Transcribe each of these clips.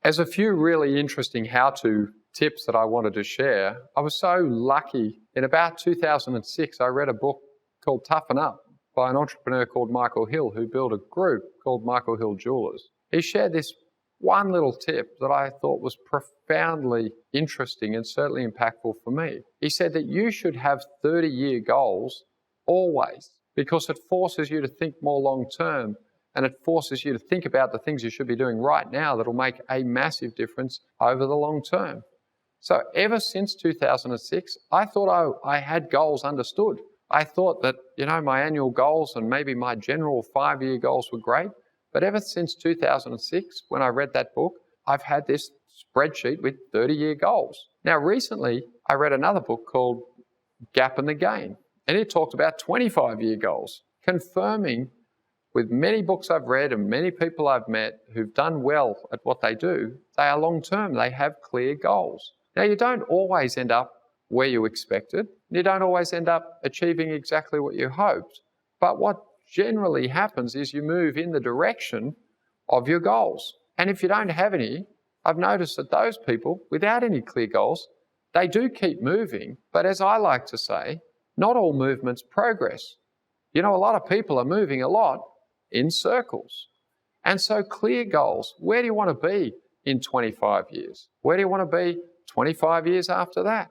There's a few really interesting how-to tips that I wanted to share. I was so lucky. In about 2006, I read a book called Toughen Up by an entrepreneur called Michael Hill, who built a group called Michael Hill Jewelers. He shared this one little tip that I thought was profoundly interesting and certainly impactful for me. He said that you should have 30-year goals always, because it forces you to think more long-term, and it forces you to think about the things you should be doing right now that'll make a massive difference over the long term. So ever since 2006, I thought I had goals understood. I thought that, my annual goals and maybe my general 5-year goals were great. But ever since 2006, when I read that book, I've had this spreadsheet with 30-year goals. Now, recently, I read another book called Gap and the Gain, and it talked about 25-year goals, confirming with many books I've read and many people I've met who've done well at what they do, they are long-term. They have clear goals. Now, you don't always end up where you expected. You don't always end up achieving exactly what you hoped. But what generally happens is you move in the direction of your goals. And if you don't have any, I've noticed that those people without any clear goals, they do keep moving. But as I like to say, not all movement's progress. A lot of people are moving a lot in circles. And so clear goals. Where do you want to be in 25 years? Where do you want to be 25 years after that?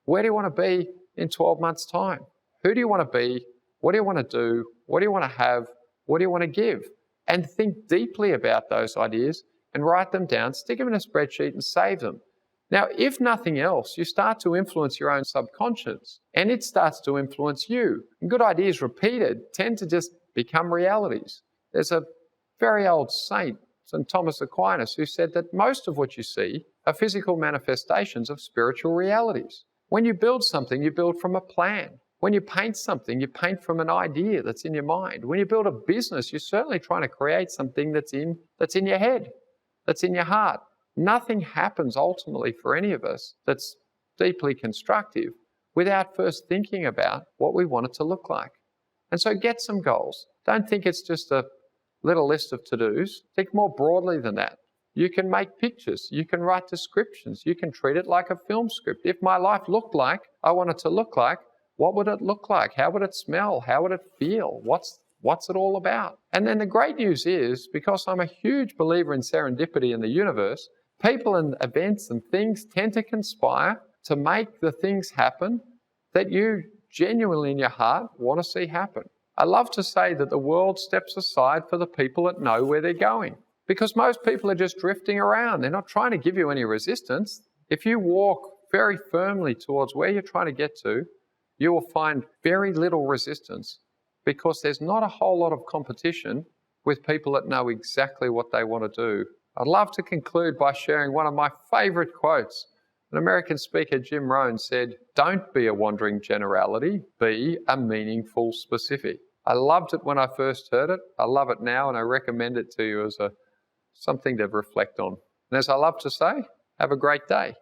Where do you want to be in 12 months' time? Who do you want to be? What do you want to do? What do you want to have? What do you want to give? And think deeply about those ideas and write them down, stick them in a spreadsheet and save them. Now, if nothing else, you start to influence your own subconscious and it starts to influence you. And good ideas repeated tend to just become realities. There's a very old saint, St. Thomas Aquinas, who said that most of what you see are physical manifestations of spiritual realities. When you build something, you build from a plan. When you paint something, you paint from an idea that's in your mind. When you build a business, you're certainly trying to create something that's in your head, that's in your heart. Nothing happens ultimately for any of us that's deeply constructive without first thinking about what we want it to look like. And so get some goals. Don't think it's just a little list of to-dos. Think more broadly than that. You can make pictures. You can write descriptions. You can treat it like a film script. If my life looked like I want it to look like, what would it look like? How would it smell? How would it feel? What's it all about? And then the great news is, because I'm a huge believer in serendipity in the universe, people and events and things tend to conspire to make the things happen that you genuinely in your heart want to see happen. I love to say that the world steps aside for the people that know where they're going, because most people are just drifting around. They're not trying to give you any resistance. If you walk very firmly towards where you're trying to get to, you will find very little resistance, because there's not a whole lot of competition with people that know exactly what they want to do. I'd love to conclude by sharing one of my favorite quotes. An American speaker, Jim Rohn, said, "Don't be a wandering generality, be a meaningful specific." I loved it when I first heard it. I love it now, and I recommend it to you as something to reflect on. And as I love to say, have a great day.